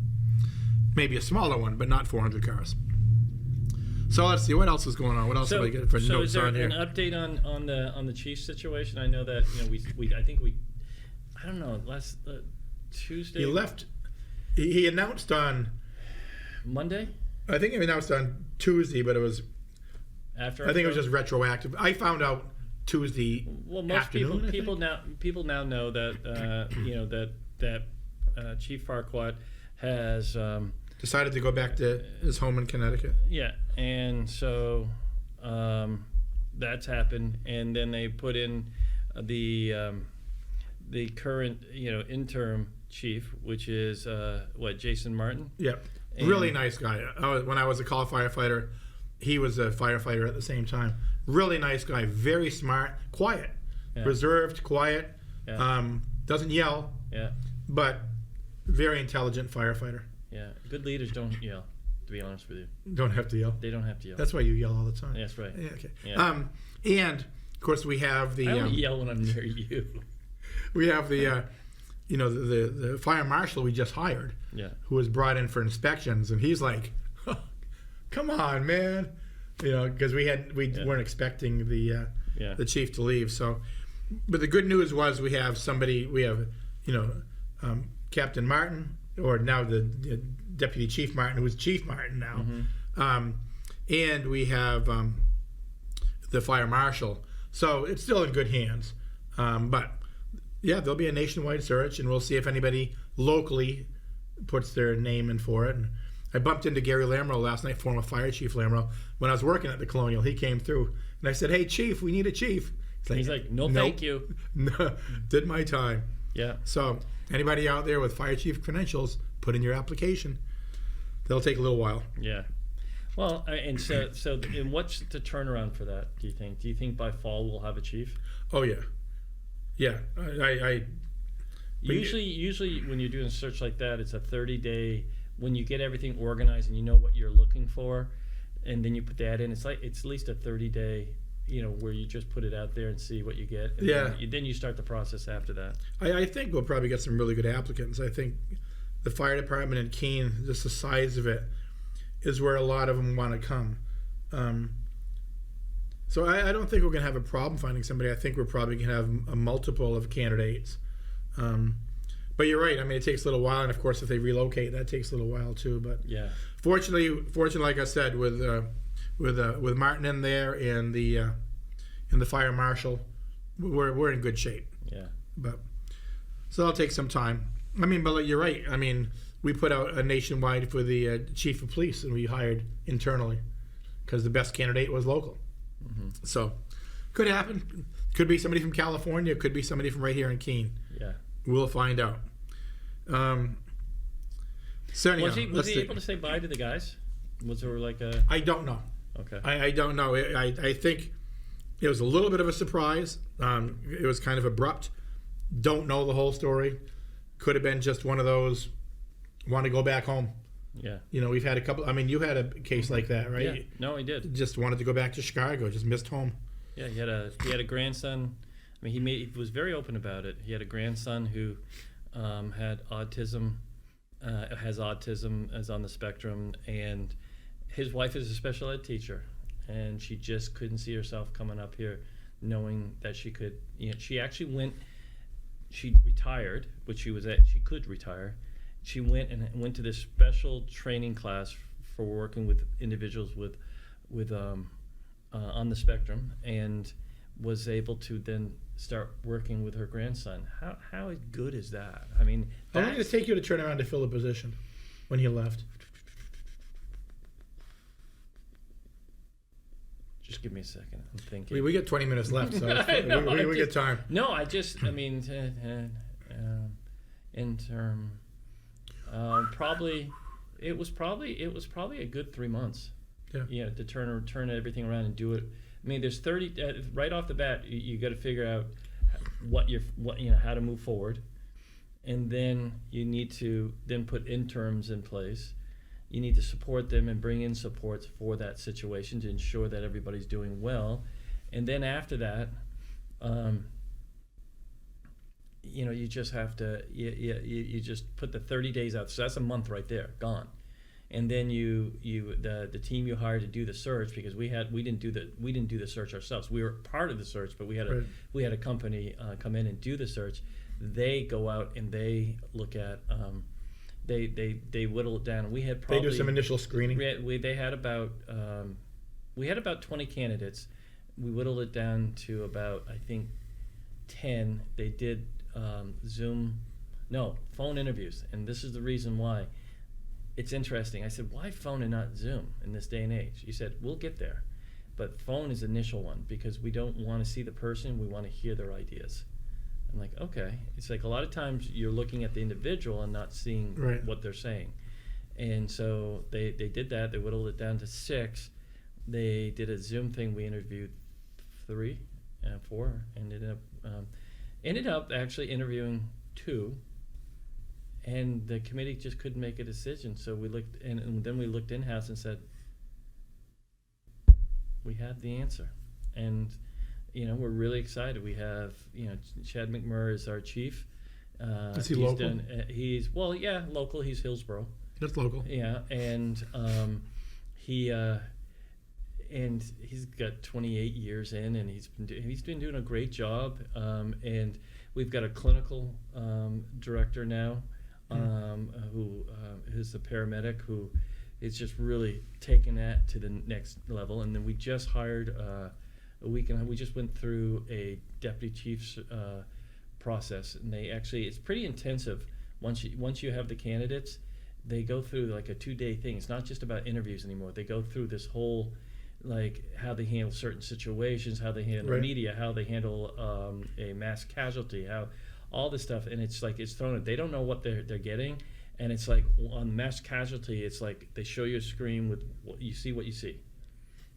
S2: Maybe a smaller one, but not 400 cars. So let's see, what else is going on? What else have I got for notes on here?
S3: So is there an update on the Chiefs situation? I know that I don't know, last Tuesday.
S2: He left. He announced on
S3: Monday.
S2: I think he announced on Tuesday, but it was
S3: after.
S2: I think it was just retroactive. I found out Tuesday.
S3: Well, most
S2: afternoon,
S3: people now know that that Chief Farquaad has
S2: decided to go back to his home in Connecticut.
S3: Yeah, and so that's happened, and then they put in the current interim chief, which is Jason Martin.
S2: Yeah, really nice guy. When I was a call firefighter, he was a firefighter at the same time. Really nice guy, very smart, quiet, reserved, quiet.
S3: Yeah.
S2: Doesn't yell.
S3: Yeah.
S2: But very intelligent firefighter.
S3: Yeah, good leaders don't yell, to be honest with you.
S2: Don't have to yell.
S3: They don't have to yell.
S2: That's why you yell all the time.
S3: Yeah, that's right.
S2: Yeah, okay.
S3: Yeah.
S2: And of course we have the.
S3: I only yell when I'm near you.
S2: We have the, the fire marshal we just hired.
S3: Yeah.
S2: Who was brought in for inspections, and he's like, oh, "Come on, man," because we weren't expecting the chief to leave. So, but the good news was we have somebody. We have, Captain Martin, or now the Deputy Chief Martin, who is Chief Martin now, and we have the fire marshal. So it's still in good hands. But yeah, there'll be a nationwide search, and we'll see if anybody locally puts their name in for it. And I bumped into Gary Lamro last night, former Fire Chief Lamro, when I was working at the Colonial. He came through, and I said, "Hey, Chief, we need a chief."
S3: He's like, "No, thank you."
S2: No, did my time.
S3: Yeah.
S2: So anybody out there with fire chief credentials, put in your application. They'll take a little while.
S3: Yeah. Well, and so and what's the turnaround for that, do you think? Do you think by fall we'll have a chief?
S2: Oh, yeah. Yeah.
S3: Usually when you're doing a search like that, it's a 30-day, when you get everything organized and you know what you're looking for, and then you put that in, it's at least a 30-day, where you just put it out there and see what you get. And then you start the process after that.
S2: I think we'll probably get some really good applicants. I think the fire department in Keene, just the size of it, is where a lot of them want to come. So I don't think we're going to have a problem finding somebody. I think we're probably going to have a multiple of candidates. But you're right. I mean, it takes a little while, and of course, if they relocate, that takes a little while too. But
S3: yeah,
S2: fortunately, like I said, with Martin in there and the fire marshal, we're in good shape.
S3: Yeah.
S2: But so that'll take some time. I mean, but you're right. I mean, we put out a nationwide for the chief of police, and we hired internally because the best candidate was local. Mm-hmm. So could happen. Could be somebody from California. Could be somebody from right here in Keene.
S3: Yeah.
S2: We'll find out. So anyhow,
S3: was he able to say bye to the guys? Was there like a...
S2: I don't know.
S3: Okay.
S2: I don't know. I think it was a little bit of a surprise. It was kind of abrupt. Don't know the whole story. Could have been just one of those, want to go back home.
S3: Yeah.
S2: You know, we've had a couple. I mean, you had a case like that, right?
S3: Yeah. No, he did.
S2: Just wanted to go back to Chicago. Just missed home.
S3: Yeah, he had a grandson. I mean, he was very open about it. He had a grandson who had autism, has autism, is on the spectrum, and his wife is a special ed teacher, and she just couldn't see herself coming up here, knowing that she could. You know, she actually went. She retired, which she could retire. She went to this special training class for working with individuals with on the spectrum, and was able to then start working with her grandson. How good is that? I mean,
S2: how long did it take you to turn around to fill the position when he left?
S3: Just give me a second. I'm thinking.
S2: We get 20 minutes left, so we get time.
S3: No, I mean, in term, probably it was probably a good 3 months. Yeah, to turn everything around and do it. I mean, there's 30 right off the bat. You got to figure out how to move forward, and then you need to then put interns in place. You need to support them and bring in supports for that situation to ensure that everybody's doing well, and then after that, you just have to you just put the 30 days out. So that's a month right there, gone. And then the team you hired to do the search, because we didn't do the search ourselves. We were part of the search, but we had a company come in and do the search. They go out and they look at they whittle it down. And we had probably
S2: they do some initial screening.
S3: They had about 20 candidates. We whittled it down to about, I think, 10. They did phone interviews, and this is the reason why. It's interesting. I said, why phone and not Zoom in this day and age? He said, we'll get there. But phone is the initial one because we don't want to see the person. We want to hear their ideas. I'm like, okay. It's like a lot of times you're looking at the individual and not seeing what they're saying. And so they did that. They whittled it down to 6. They did a Zoom thing. We interviewed 3, 4, and ended up actually interviewing 2. And the committee just couldn't make a decision. So we looked, and then we looked in-house and said, we have the answer. And, we're really excited. We have, Chad McMurray is our chief.
S2: Is he local?
S3: He's local. He's Hillsborough.
S2: That's local.
S3: Yeah, and he's got 28 years in, and he's been doing a great job. And we've got a clinical director now. Who is a paramedic who is just really taking that to the next level. And then we just hired we just went through a deputy chief's process, and it's pretty intensive. Once you have the candidates, they go through like a 2-day thing. It's not just about interviews anymore. They go through this whole, like, how they handle certain situations, how they handle media, how they handle a mass casualty, how all this stuff, and it's like it's thrown. They don't know what they're getting, and it's like on mass casualty, it's like they show you a screen with what you see,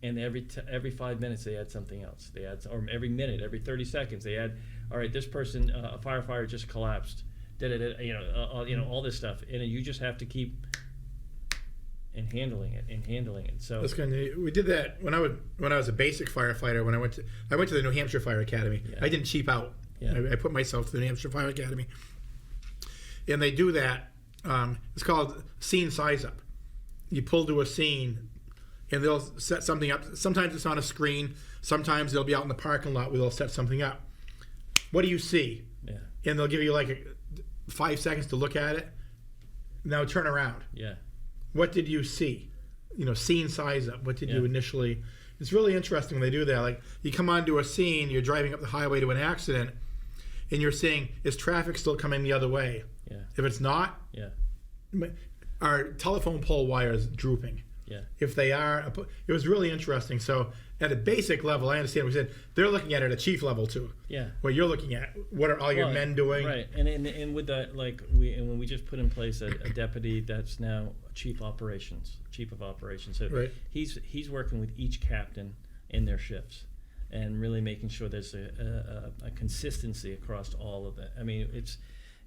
S3: and every 5 minutes they add something else. They add, or every minute, every 30 seconds they add. All right, this person, a firefighter just collapsed. All this stuff, and you just have to keep handling it. So
S2: that's kind of, we did that when I was a basic firefighter. When I went to the New Hampshire Fire Academy, I didn't cheap out. Yeah. I put myself to the New Hampshire Fire Academy, and they do that. It's called scene size up, you pull to a scene, and they'll set something up. Sometimes it's on a screen. Sometimes they'll be out in the parking lot where they'll set something up. What do you see?
S3: Yeah.
S2: And they'll give you like 5 seconds to look at it. Now turn around.
S3: Yeah.
S2: What did you see? Scene size up. What did you initially? It's really interesting when they do that. Like, you come onto a scene, you're driving up the highway to an accident, and you're seeing, is traffic still coming the other way?
S3: Yeah.
S2: If it's not, are telephone pole wires drooping?
S3: Yeah.
S2: If they are, it was really interesting. So at a basic level, I understand what we said. They're looking at it at a chief level too.
S3: Yeah.
S2: What you're looking at, what are all your men doing?
S3: Right. And with that, when we just put in place a deputy that's now chief of operations. So he's working with each captain in their shifts, and really making sure there's a consistency across all of that. I mean,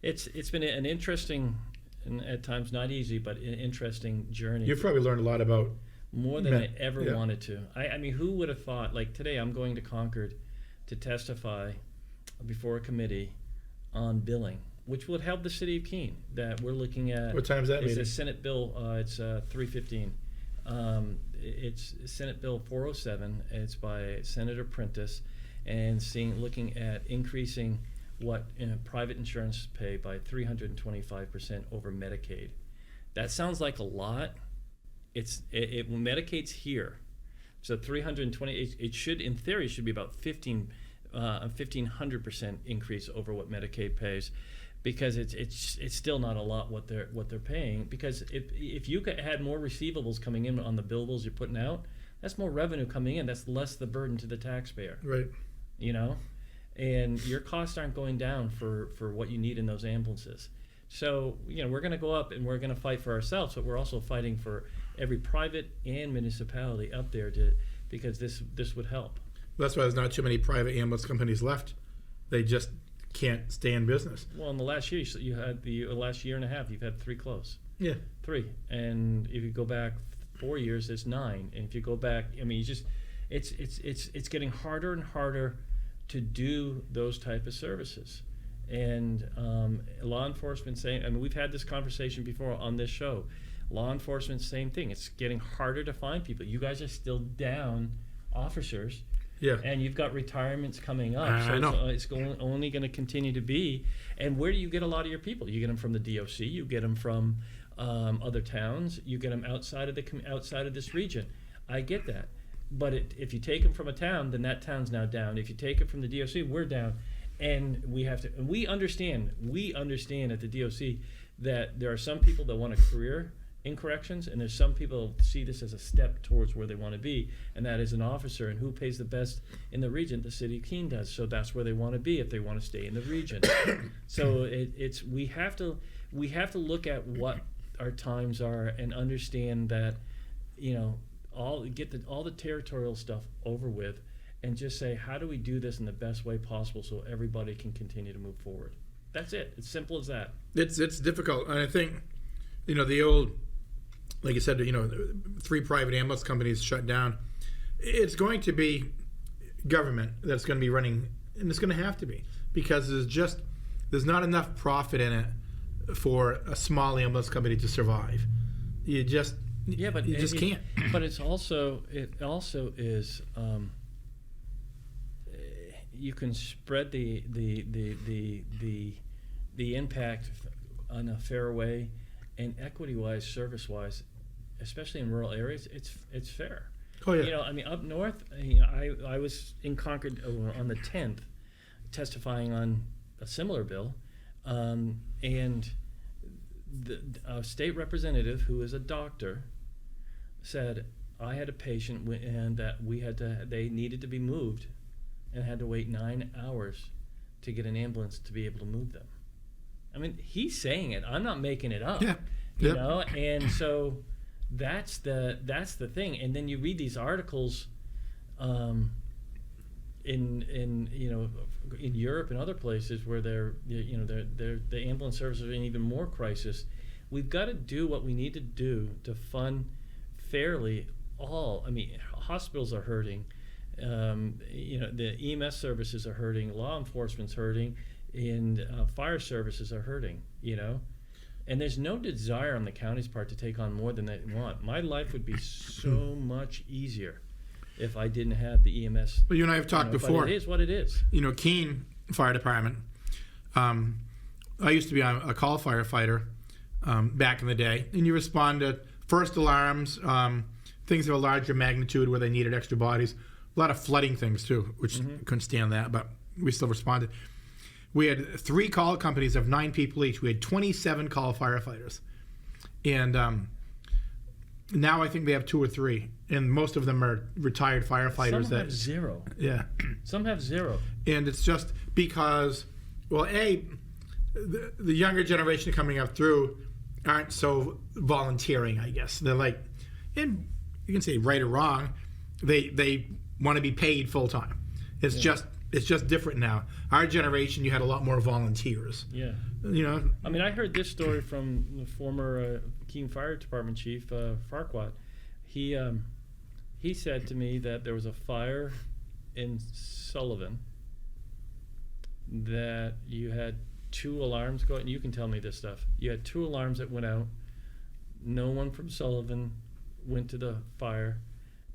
S3: it's been an interesting, and at times not easy, but an interesting journey.
S2: You've probably learned a lot about
S3: more than I ever wanted to. I mean, who would have thought? Like today, I'm going to Concord to testify before a committee on billing, which would help the city of Keene. That we're looking at.
S2: What time is that
S3: meeting?
S2: It's
S3: a Senate bill. It's 3:15. It's Senate Bill 407. It's by Senator Prentice, and looking at increasing what private insurance pay by 325% over Medicaid. That sounds like a lot. Medicaid's here, so 320. It should, in theory, should be about 1,500% increase over what Medicaid pays, because it's still not a lot what they're paying. Because if you had more receivables coming in on the billables you're putting out, that's more revenue coming in. That's less the burden to the taxpayer.
S2: Right.
S3: And your costs aren't going down for what you need in those ambulances. So, we're going to go up and we're going to fight for ourselves, but we're also fighting for every private and municipality up there because this would help.
S2: That's why there's not too many private ambulance companies left. They just can't stay in business.
S3: Well, in the last year, you had the last year and a half, you've had 3 close.
S2: Yeah.
S3: 3. And if you go back 4 years, it's 9. And if you go back, I mean, it's getting harder and harder to do those type of services. And law enforcement saying, I mean, we've had this conversation before on this show. Law enforcement, same thing. It's getting harder to find people. You guys are still down officers.
S2: Yeah.
S3: And you've got retirements coming up.
S2: I know.
S3: It's only going to continue to be. And where do you get a lot of your people? You get them from the DOC. You get them from other towns. You get them outside of this region. I get that. But if you take them from a town, then that town's now down. If you take it from the DOC, we're down. And we have to. And we understand at the DOC that there are some people that want a career in corrections, and there's some people who see this as a step towards where they want to be, and that is an officer. And who pays the best in the region? The city of Keene does. So that's where they want to be if they want to stay in the region. So we have to look at what our times are and understand that, all the territorial stuff over with, and just say, how do we do this in the best way possible so everybody can continue to move forward? That's it. It's simple as that.
S2: It's difficult, and I think, the old, like you said, 3 private ambulance companies shut down. It's going to be government that's going to be running, and it's going to have to be, because there's not enough profit in it for a small ambulance company to survive. You just can't.
S3: But it also is. You can spread the impact in a fair way, and equity-wise, service-wise, especially in rural areas, it's fair.
S2: Oh yeah.
S3: I mean, up north, I was in Concord on the 10th, testifying on a similar bill, and the state representative, who is a doctor, said, I had a patient and that they needed to be moved, and had to wait 9 hours to get an ambulance to be able to move them. I mean, he's saying it. I'm not making it up.
S2: Yeah.
S3: You know, and so that's the thing. And then you read these articles, in Europe and other places where the ambulance services are in even more crisis. We've got to do what we need to do to fund fairly all. I mean, hospitals are hurting. The EMS services are hurting, law enforcement's hurting, and fire services are hurting. And there's no desire on the county's part to take on more than they want. My life would be so much easier if I didn't have the EMS.
S2: Well, you and I have talked before.
S3: But it is what it is.
S2: Keene Fire Department. I used to be a call firefighter back in the day, and you respond to first alarms, things of a larger magnitude where they needed extra bodies. A lot of flooding things too, which couldn't stand that, but we still responded. We had 3 call companies of 9 people each. We had 27 call firefighters. And now I think they have 2 or 3. And most of them are retired firefighters.
S3: Some have 0.
S2: Yeah.
S3: Some have 0.
S2: And it's just because, well, the younger generation coming up through aren't so volunteering, I guess. They're like, and you can say right or wrong, they want to be paid full time. It's just different now. Our generation, you had a lot more volunteers.
S3: Yeah.
S2: I
S3: mean, I heard this story from the former Keene Fire Department Chief, Farquhar. He said to me that there was a fire in Sullivan that you had 2 alarms going, and you can tell me this stuff. You had 2 alarms that went out. No one from Sullivan went to the fire.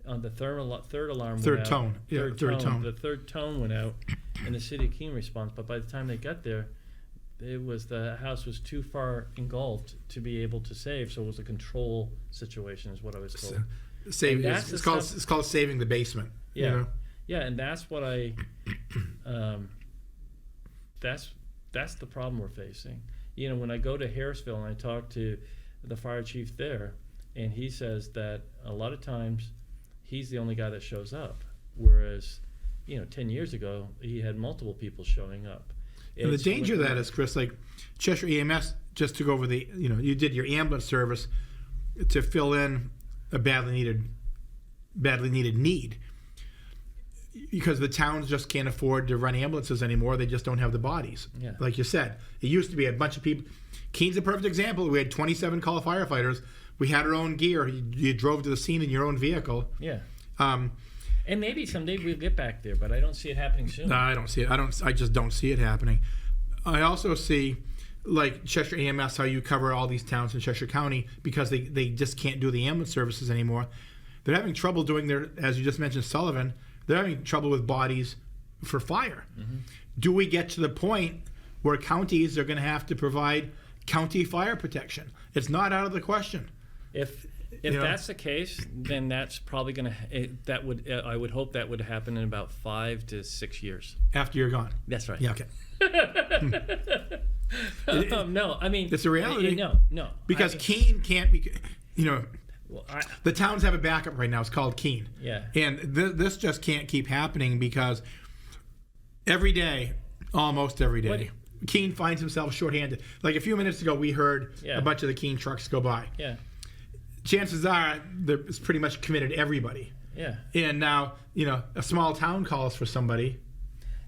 S3: On the third alarm went out. Third tone. The third tone went out, and the city of Keene responds. But by the time they got there, the house was too far engulfed to be able to save. So it was a control situation, is what I was told.
S2: It's called saving the basement.
S3: Yeah, yeah, and that's what I. That's the problem we're facing. When I go to Harrisville and I talk to the fire chief there, and he says that a lot of times he's the only guy that shows up, whereas 10 years ago he had multiple people showing up.
S2: And the danger of that is, Chris, like Cheshire EMS, just took over you did your ambulance service to fill in a badly needed need, because the towns just can't afford to run ambulances anymore. They just don't have the bodies.
S3: Yeah.
S2: Like you said, it used to be a bunch of people. Keene's a perfect example. We had 27 call firefighters. We had our own gear. You drove to the scene in your own vehicle.
S3: Yeah. And maybe someday we'll get back there, but I don't see it happening soon.
S2: No, I don't see it. I just don't see it happening. I also see, like Cheshire EMS, how you cover all these towns in Cheshire County because they just can't do the ambulance services anymore. They're having trouble doing their, as you just mentioned, Sullivan, they're having trouble with bodies for fire. Mm-hmm. Do we get to the point where counties are going to have to provide county fire protection? It's not out of the question.
S3: If that's the case, then that's probably going to I would hope that would happen in about 5 to 6 years
S2: after you're gone.
S3: That's right.
S2: Yeah. Okay.
S3: No, I mean
S2: it's a reality.
S3: No,
S2: because Keene can't be. The towns have a backup right now. It's called Keene.
S3: Yeah.
S2: And this just can't keep happening because almost every day, Keene finds himself shorthanded. Like a few minutes ago, we heard a bunch of the Keene trucks go by.
S3: Yeah.
S2: Chances are it's pretty much committed everybody.
S3: Yeah.
S2: And now, a small town calls for somebody.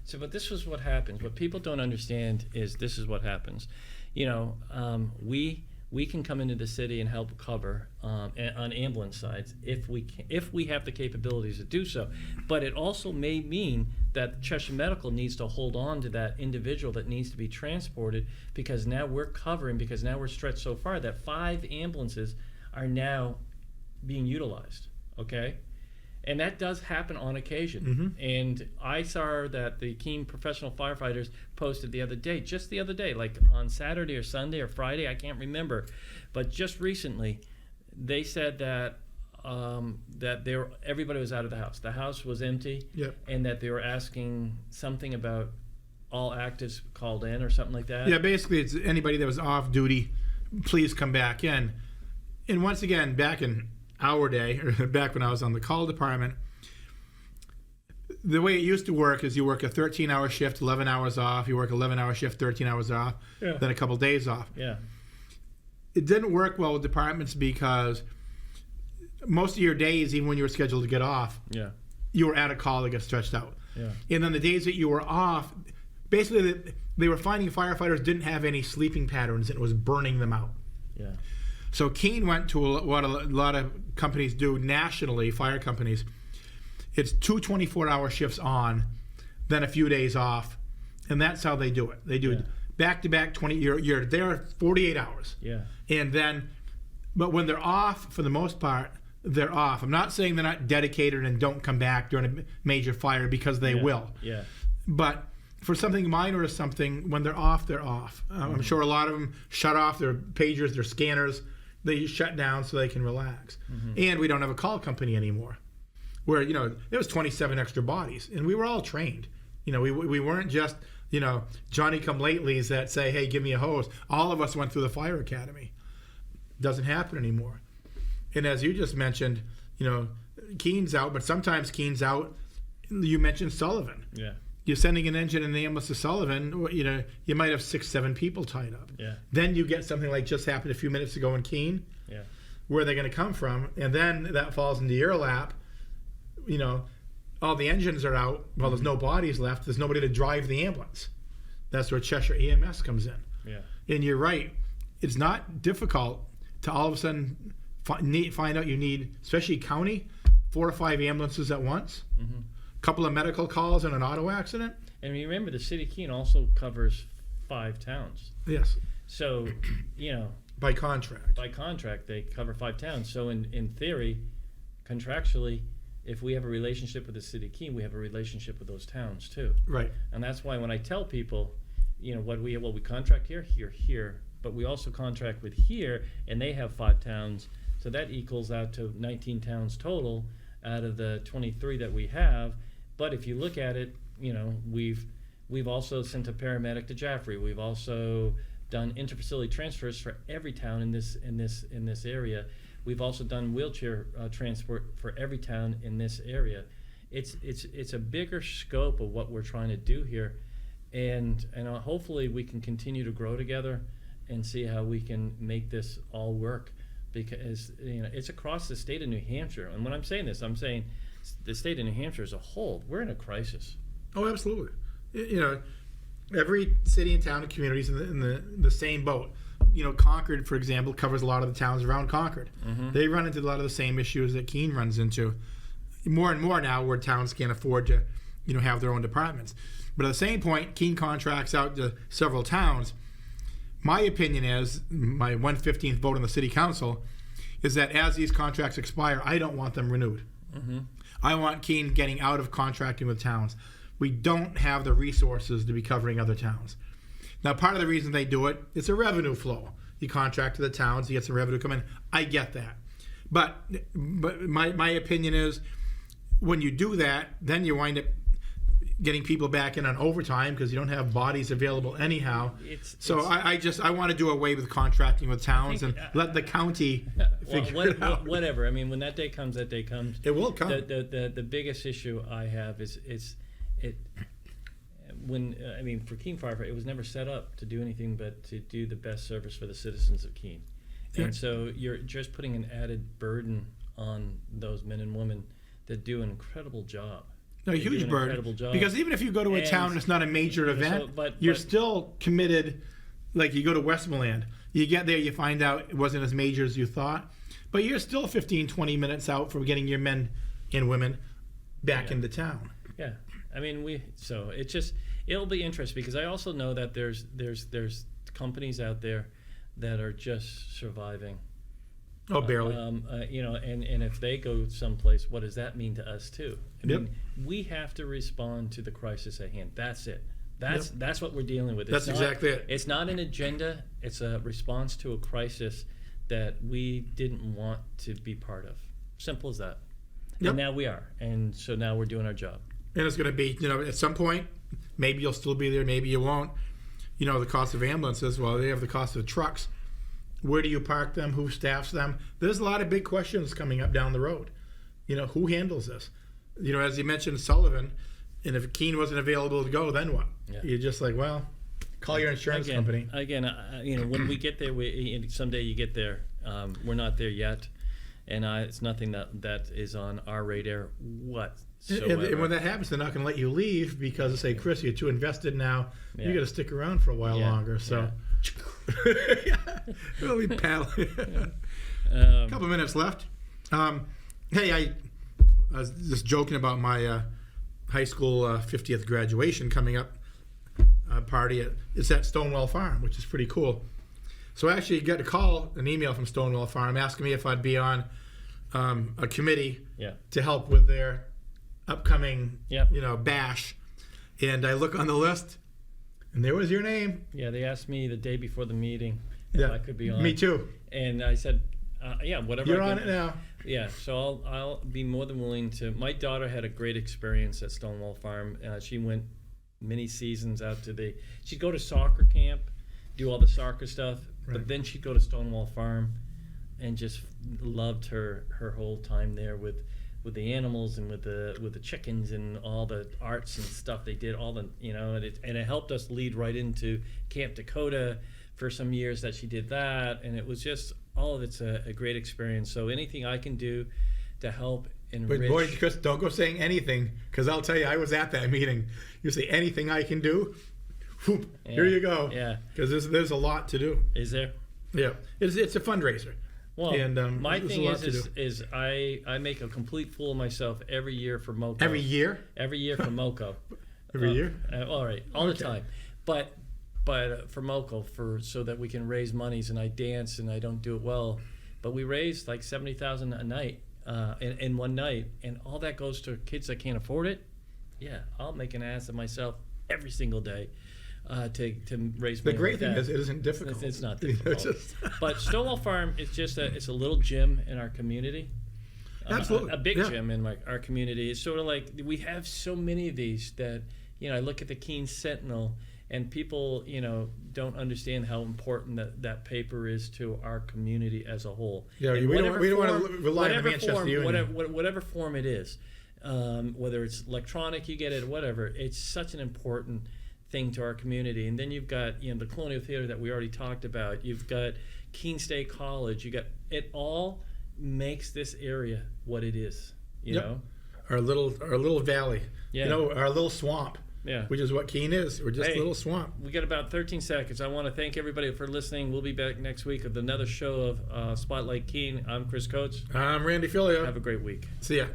S3: So, but this is what happens. What people don't understand is this is what happens. We can come into the city and help cover on ambulance sides if we have the capabilities to do so. But it also may mean that Cheshire Medical needs to hold on to that individual that needs to be transported, because now we're stretched so far that 5 ambulances are now being utilized. Okay. And that does happen on occasion. Mm-hmm. And I saw that the Keene professional firefighters posted just the other day, like on Saturday or Sunday or Friday, I can't remember, but just recently, they said that everybody was out of the house. The house was empty.
S2: Yep.
S3: And that they were asking something about all actives called in or something like that.
S2: Yeah, basically it's anybody that was off duty, please come back in. And once again, back in our day, or back when I was on the call department, the way it used to work is you work a 13-hour shift, 11 hours off. You work 11-hour shift, 13 hours off, then a couple days off.
S3: Yeah.
S2: It didn't work well with departments because most of your days, even when you were scheduled to get off, you were at a call that got stretched out.
S3: Yeah.
S2: And then the days that you were off, basically they were finding firefighters didn't have any sleeping patterns, and it was burning them out.
S3: Yeah.
S2: So Keene went to what a lot of companies do nationally, fire companies. It's 2 24-hour shifts on, then a few days off, and that's how they do it. They do back to back 20. You're there 48 hours.
S3: Yeah.
S2: And then, but when they're off, for the most part, they're off. I'm not saying they're not dedicated and don't come back during a major fire, because they will.
S3: Yeah.
S2: But for something minor or something, when they're off, they're off. I'm sure a lot of them shut off their pagers, their scanners. They shut down so they can relax. And we don't have a call company anymore, where, there was 27 extra bodies, and we were all trained. We weren't just, Johnny-come-latelys that say, hey, give me a hose. All of us went through the fire academy. Doesn't happen anymore. And as you just mentioned, Keene's out, but sometimes Keene's out. You mentioned Sullivan.
S3: Yeah.
S2: You're sending an engine and an ambulance to Sullivan, you might have 6-7 people tied up.
S3: Yeah.
S2: Then you get something like just happened a few minutes ago in Keene.
S3: Yeah.
S2: Where they're going to come from, and then that falls into your lap. All the engines are out. Well, there's no bodies left. There's nobody to drive the ambulance. That's where Cheshire EMS comes in.
S3: Yeah.
S2: And you're right. It's not difficult to all of a sudden find out you need, especially county, 4 to 5 ambulances at once. Couple of medical calls and an auto accident.
S3: And remember, the city of Keene also covers 5 towns.
S2: Yes.
S3: So,
S2: by contract.
S3: By contract, they cover 5 towns. So in theory, contractually, if we have a relationship with the city of Keene, we have a relationship with those towns too.
S2: Right.
S3: And that's why when I tell people, what we contract here, but we also contract with here, and they have 5 towns. So that equals out to 19 towns total out of the 23 that we have. But if you look at it, we've also sent a paramedic to Jaffrey. We've also done interfacility transfers for every town in this area. We've also done wheelchair transport for every town in this area. It's a bigger scope of what we're trying to do here, and hopefully we can continue to grow together and see how we can make this all work, because it's across the state of New Hampshire. And when I'm saying this, I'm saying the state of New Hampshire as a whole, we're in a crisis.
S2: Oh, absolutely. Every city and town and community is in the same boat. Concord, for example, covers a lot of the towns around Concord. They run into a lot of the same issues that Keene runs into. More and more now, where towns can't afford to, have their own departments. But at the same point, Keene contracts out to several towns. My opinion is, my 1/15th vote on the city council, is that as these contracts expire, I don't want them renewed. I want Keene getting out of contracting with towns. We don't have the resources to be covering other towns. Now, part of the reason they do it, it's a revenue flow. You contract to the towns, you get some revenue come in. I get that. But my opinion is, when you do that, then you wind up getting people back in on overtime because you don't have bodies available anyhow. I want to do away with contracting with towns and let the county figure it out.
S3: Whatever. I mean, when that day comes, that day comes.
S2: It will come.
S3: The biggest issue I have is for Keene Firefighter, it was never set up to do anything but to do the best service for the citizens of Keene. And so you're just putting an added burden on those men and women that do an incredible job.
S2: No, a huge burden. Because even if you go to a town and it's not a major event, you're still committed. Like you go to Westmoreland, you get there, you find out it wasn't as major as you thought, but you're still 15, 20 minutes out from getting your men and women back into town.
S3: Yeah. I mean, it'll be interesting, because I also know that there's companies out there that are just surviving.
S2: Oh, barely.
S3: And if they go someplace, what does that mean to us too? I mean, we have to respond to the crisis at hand. That's it. That's what we're dealing with.
S2: That's exactly it.
S3: It's not an agenda. It's a response to a crisis that we didn't want to be part of. Simple as that. Yep. And now we are. And so now we're doing our job.
S2: And it's going to be, at some point, maybe you'll still be there, maybe you won't. The cost of ambulances, well, they have the cost of trucks. Where do you park them? Who staffs them? There's a lot of big questions coming up down the road. Who handles this? As you mentioned, Sullivan, and if Keene wasn't available to go, then what? Yeah. You're just like, well, call your insurance company.
S3: Again, when we get there, someday you get there. We're not there yet, and it's nothing that is on our radar whatsoever.
S2: And when that happens, they're not going to let you leave because they say, Chris, you're too invested now. Yeah. You got to stick around for a while longer. So. Yeah. We'll be paddling. A couple minutes left. Hey, I was just joking about my high school 50th graduation coming up party. It's at Stonewall Farm, which is pretty cool. So I actually got an email from Stonewall Farm asking me if I'd be on a committee to help with their upcoming, bash. And I look on the list, and there was your name.
S3: Yeah, they asked me the day before the meeting if I could be on.
S2: Me too.
S3: And I said, whatever.
S2: You're on it now.
S3: Yeah, so I'll be more than willing to. My daughter had a great experience at Stonewall Farm. She went many seasons out to she'd go to soccer camp, do all the soccer stuff, but then she'd go to Stonewall Farm and just loved her whole time there with the animals and with the chickens and all the arts and stuff they did, all the and it helped us lead right into Camp Dakota for some years that she did that, and it was just all of it's a great experience. So anything I can do to help enrich.
S2: But boy, Chris, don't go saying anything, because I'll tell you, I was at that meeting. You say anything I can do, whoop, here you go.
S3: Yeah,
S2: because there's a lot to do.
S3: Is there?
S2: Yeah, it's a fundraiser.
S3: Well, and my thing is I make a complete fool of myself every year for MoCo.
S2: Every year?
S3: Every year for MoCo.
S2: Every year?
S3: All right, all the time. But for MoCo, so that we can raise monies, and I dance and I don't do it well, but we raise like $70,000 a night in one night, and all that goes to kids that can't afford it. Yeah, I'll make an ass of myself every single day. To raise money.
S2: The great thing is it isn't difficult.
S3: It's not difficult. But Stonewall Farm is just it's a little gym in our community.
S2: Absolutely.
S3: A big gym in our community. It's sort of like we have so many of these that, I look at the Keene Sentinel, and people, don't understand how important that paper is to our community as a whole.
S2: Yeah, we don't want to rely on Manchester Union.
S3: Whatever form it is, whether it's electronic, you get it, whatever. It's such an important thing to our community. And then you've got the Colonial Theater that we already talked about. You've got Keene State College. It all makes this area what it is. You know,
S2: our little valley.
S3: Yeah.
S2: Our little swamp.
S3: Yeah.
S2: Which is what Keene is. We're just a little swamp.
S3: We got about 13 seconds. I want to thank everybody for listening. We'll be back next week with another show of Spotlight Keene. I'm Chris Coates.
S2: I'm Randy Filio.
S3: Have a great week.
S2: See ya.